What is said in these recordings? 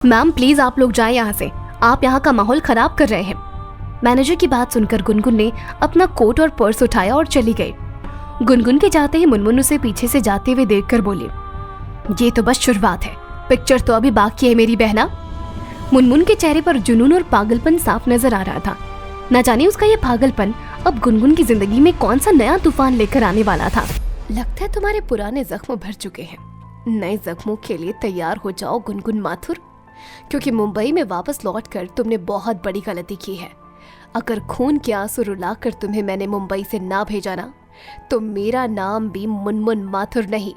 Ma'am please आप लोग जाएं यहाँ से, आप यहाँ का माहौल खराब कर रहे हैं। मैनेजर की बात सुनकर गुनगुन ने अपना कोट और पर्स उठाया और चली गई। गुनगुन के जाते ही मुनमुन उसे पीछे से जाते हुए देखकर बोली, ये तो बस शुरुआत है, पिक्चर तो अभी बाकी है मेरी बहना। मुनमुन के चेहरे पर जुनून और पागलपन साफ नजर आ रहा था। न जाने उसका ये पागलपन अब गुनगुन की जिंदगी में कौन सा नया तूफान लेकर आने वाला था। लगता है तुम्हारे पुराने जख्म भर चुके हैं, नए जख्मों के लिए तैयार हो जाओ गुनगुन माथुर, क्योंकि मुंबई में वापस लौटकर तुमने बहुत बड़ी गलती की है। अगर खून के आंसू रुलाकर तुम्हें मैंने मुंबई से ना भेजा ना, तो मेरा नाम भी मुनमुन माथुर नहीं।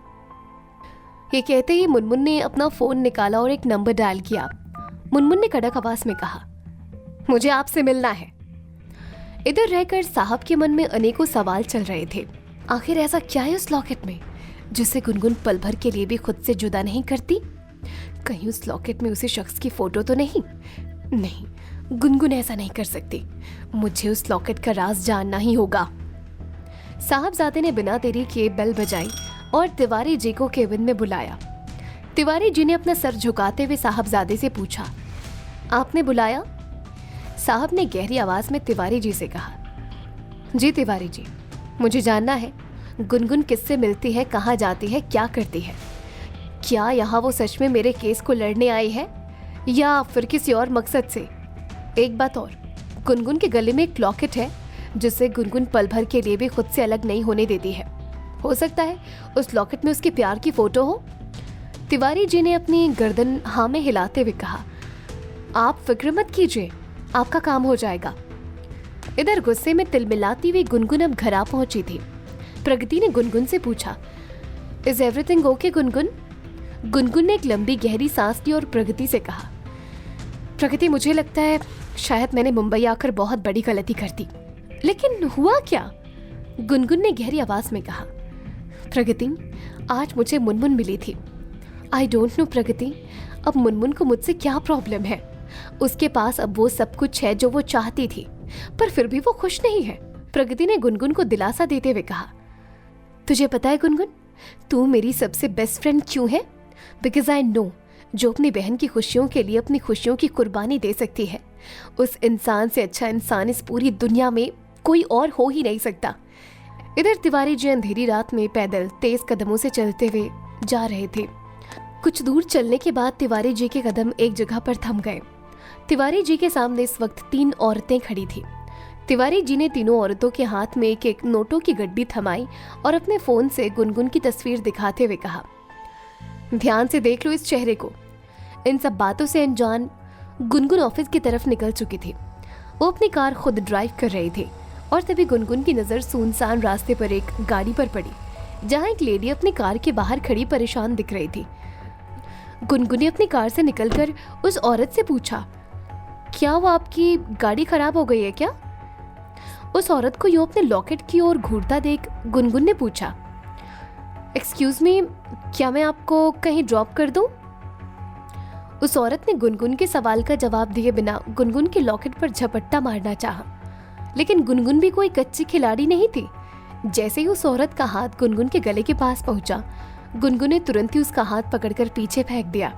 ये कहते ही मुनमुन ने अपना फोन निकाला और एक नंबर डायल किया। मुनमुन ने कड़क आवाज में कहा, मुझे आपसे मिलना है। इधर रहकर साहब के मन में अनेकों सवाल चल रहे थे। आखिर ऐसा क्या है उस लॉकेट में जिसे गुनगुन पल भर के लिए भी खुद से जुदा नहीं करती? कहीं उस लॉकेट में उसी शख्स की फोटो तो नहीं? नहीं, गुनगुन ऐसा नहीं कर सकती। मुझे उस लॉकेट का राज जानना ही होगा। साहबजादे ने बिना देरी किए बेल बजाई और तिवारी जी को केबिन में बुलाया। तिवारी जी ने अपना सर झुकाते हुए साहबजादे से पूछा, आपने बुलाया? साहब ने गहरी आवाज में तिवारी जी से कहा, जी तिवारी जी, मुझे जानना है गुनगुन किससे मिलती है, कहाँ जाती है, क्या करती है। क्या यहाँ वो सच में मेरे केस को लड़ने आई है या फिर किसी और मकसद से? एक बात और, गुनगुन के गले में एक लॉकेट है जिससे गुनगुन पल भर के लिए भी खुद से अलग नहीं होने देती है। हो सकता है उस लॉकेट में उसके प्यार की फोटो हो। तिवारी जी ने अपनी गर्दन हाँ में हिलाते हुए कहा, आप फिक्र मत कीजिए, आपका काम हो जाएगा। इधर गुस्से में तिलमिलाती हुई गुनगुन अब घर आ पहुंची थी। प्रगति ने गुनगुन से पूछा, is everything okay Gungun? Gungun ने एक लंबी गहरी सांस ली और प्रगति से कहा, प्रगति मुझे लगता है शायद मैंने मुंबई आकर बहुत बड़ी गलती कर दी। लेकिन हुआ क्या? गुनगुन ने गहरी आवाज में कहा, प्रगति आज मुझे मुनमुन मिली थी। आई डोंट नो प्रगति, अब मुनमुन को मुझसे क्या प्रॉब्लम है? उसके पास अब वो सब कुछ है जो वो चाहती थी, पर फिर भी वो खुश नहीं है। प्रगति ने गुनगुन को दिलासा देते हुए कहा, तुझे पता है गुनगुन, तू मेरी सबसे बेस्ट फ्रेंड क्यों है? बिकॉज आई नो, जो अपनी बहन की खुशियों के लिए अपनी खुशियों की कुर्बानी दे सकती है, उस इंसान से अच्छा इंसान इस पूरी दुनिया में कोई और हो ही नहीं सकता। इधर तिवारी जी अंधेरी रात में पैदल तेज कदमों से चलते हुए जा रहे थे। कुछ दूर चलने के बाद तिवारी जी के कदम एक जगह पर थम गए। तिवारी जी के सामने इस वक्त 3 औरतें खड़ी थी। तिवारी जी ने तीनों औरतों के हाथ में एक एक नोटों की गड्डी थमाई और अपने फोन से गुनगुन की तस्वीर दिखाते हुए कहा, ध्यान से देख लो इस चेहरे को। इन सब बातों से अनजान गुनगुन ऑफिस की तरफ निकल चुकी थी। वो अपनी कार खुद ड्राइव कर रही थी और तभी गुनगुन की नजर सुनसान रास्ते पर एक गाड़ी पर पड़ी, जहां एक लेडी अपनी कार के बाहर खड़ी परेशान दिख रही थी। गुनगुन ने अपनी कार से निकलकर उस औरत से पूछा, क्या वो आपकी गाड़ी खराब हो गई है क्या? उस औरत को यूं अपने लॉकेट की ओर घूरता देख गुनगुन ने पूछा, एक्सक्यूज मी, क्या मैं आपको कहीं ड्रॉप कर दूं? उस औरत ने गुनगुन के सवाल का जवाब दिए बिना गुनगुन के लॉकेट पर झपट्टा मारना चाहा, लेकिन गुनगुन भी कोई कच्ची खिलाड़ी नहीं थी। जैसे ही उस औरत का हाथ गुनगुन के गले के पास पहुंचा, गुनगुन ने तुरंत ही उसका हाथ पकड़कर पीछे फेंक दिया।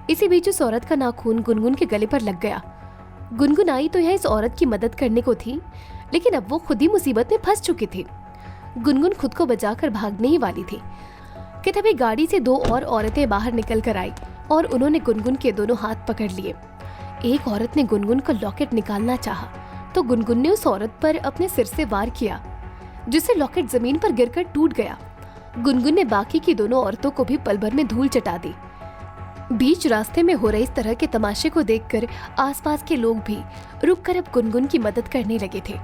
इसी बीच उस औरत का नाखून गुनगुन के गले पर लग गया। गुनगुन आई तो यह इस औरत की मदद करने को थी, लेकिन अब वो खुद ही मुसीबत में फंस चुकी थी। गुनगुन खुद को बचाकर भागने ही वाली थी कि तभी गाड़ी से 2 और औरतें बाहर निकल कर आई और उन्होंने गुनगुन के दोनों हाथ पकड़ लिए। एक औरत ने गुनगुन का लॉकेट निकालना चाहा तो गुनगुन ने उस औरत पर अपने सिर से वार किया, जिससे लॉकेट जमीन पर गिरकर टूट गया। गुनगुन ने बाकी की दोनों औरतों को भी पल भर में धूल चटा दी। बीच रास्ते में हो रहे इस तरह के तमाशे को देखकर आसपास के लोग भी रुककर अब गुनगुन की मदद करने लगे थे।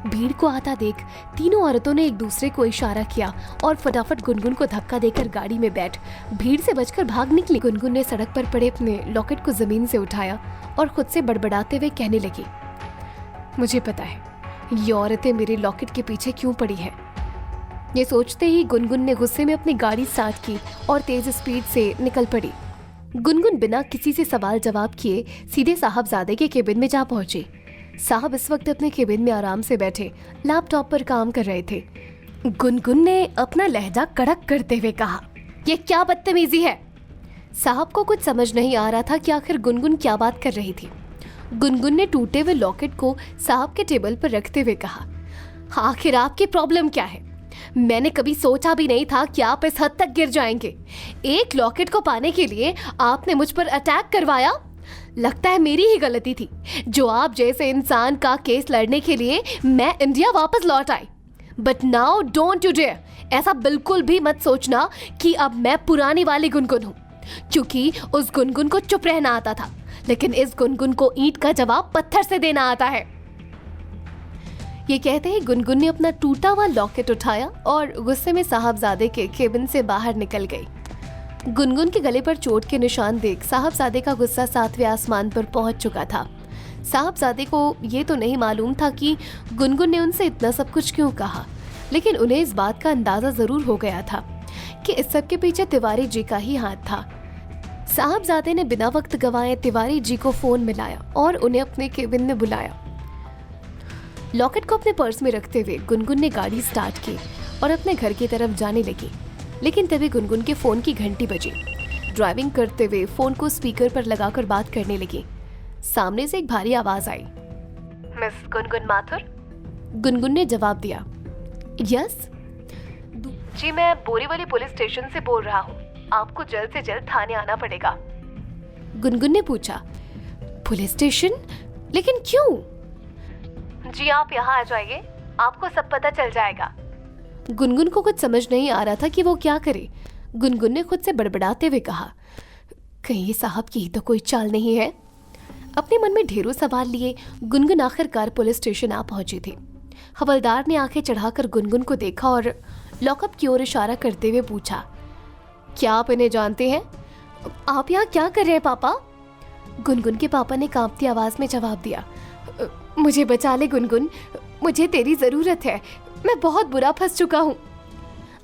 भीड़ को आता देख तीनों औरतों ने एक दूसरे को इशारा किया और फटाफट गुनगुन को धक्का देकर गाड़ी में बैठ भीड़ से बचकर भाग निकली। गुनगुन ने सड़क पर पड़े अपने लॉकेट को जमीन से उठाया और खुद से बड़बड़ाते हुए कहने लगी, मुझे पता है ये औरतें मेरे लॉकेट के पीछे क्यों पड़ी हैं। ये सोचते ही गुनगुन ने गुस्से में अपनी गाड़ी स्टार्ट की और तेज स्पीड से निकल पड़ी। गुनगुन बिना किसी से सवाल जवाब किए सीधे साहबजादे के केबिन में जा पहुंची। साहब इस वक्त अपने केबिन में आराम से बैठे लैपटॉप पर काम कर रहे थे। गुनगुन ने अपना लहजा कड़क करते हुए कहा, यह क्या बदतमीजी है? साहब को कुछ समझ नहीं आ रहा था कि आखिर गुनगुन क्या बात कर रही थी। गुनगुन ने टूटे हुए लॉकेट को साहब के टेबल पर रखते हुए कहा, आखिर आपकी प्रॉब्लम क्या है? मैंने कभी सोचा भी नहीं था कि आप इस हद तक गिर जाएंगे। एक लॉकेट को पाने के लिए आपने मुझ पर अटैक करवाया। लगता है मेरी ही गलती थी जो आप जैसे इंसान का केस लड़ने के लिए मैं इंडिया वापस लौट आई। But now don't you dare, ऐसा बिल्कुल भी मत सोचना कि अब मैं पुरानी वाली गुनगुन हूँ, क्योंकि उस गुनगुन को चुप रहना आता था, लेकिन इस गुनगुन को ईंट का जवाब पत्थर से देना आता है। ये कहते ही गुनगुन ने अपना टूटा हुआ लॉकेट उठाया और गुस्से में साहबजादे के केबिन से बाहर निकल गई। गुनगुन के गले पर चोट के निशान देख साहबजादे का गुस्सा 7वें आसमान पर पहुंच चुका था। साहबजादे को ये तो नहीं मालूम था कि गुनगुन ने उनसे इतना सब कुछ क्यों कहा, लेकिन उन्हें इस बात का अंदाजा जरूर हो गया था कि इस सब के पीछे तिवारी जी का ही हाथ था। साहबजादे ने बिना वक्त गंवाए तिवारी जी को फोन मिलाया और उन्हें अपने केबिन में बुलाया। लॉकेट को अपने पर्स में रखते हुए गुनगुन ने गाड़ी स्टार्ट की और अपने घर की तरफ जाने लगी, लेकिन तभी गुनगुन के फोन की घंटी बजी। ड्राइविंग करते हुए फोन को स्पीकर पर लगाकर बात करने लगी। सामने से एक भारी आवाज आई, मिस गुनगुन माथुर? गुनगुन ने जवाब दिया, यस जी, मैं बोरीवली पुलिस स्टेशन से बोल रहा हूँ। आपको जल्द से जल्द थाने आना पड़ेगा। गुनगुन ने पूछा, पुलिस स्टेशन? लेकिन क्यों? जी आप यहाँ आ जाइए, आपको सब पता चल जाएगा। गुनगुन को कुछ समझ नहीं आ रहा था कि वो क्या करे। गुनगुन ने खुद से बड़बड़ाते हुए कहा, कहीं ये साहब की तो कोई चाल नहीं है। अपने मन में ढेरों सवाल लिए गुनगुन आखिरकार पुलिस स्टेशन आ पहुंची थी। हवलदार ने आंखें चढ़ाकर गुनगुन को देखा और लॉकअप की ओर इशारा करते हुए पूछा, क्या आप इन्हें जानते हैं? आप यहाँ क्या कर रहे हैं पापा? गुनगुन के पापा ने कांपती आवाज में जवाब दिया, मुझे बचा ले गुनगुन, मुझे तेरी जरूरत है, मैं बहुत बुरा फंस चुका हूँ।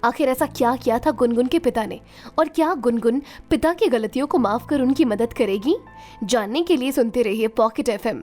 आखिर ऐसा क्या किया था गुनगुन के पिता ने, और क्या गुनगुन पिता की गलतियों को माफ कर उनकी मदद करेगी? जानने के लिए सुनते रहिए पॉकेट FM।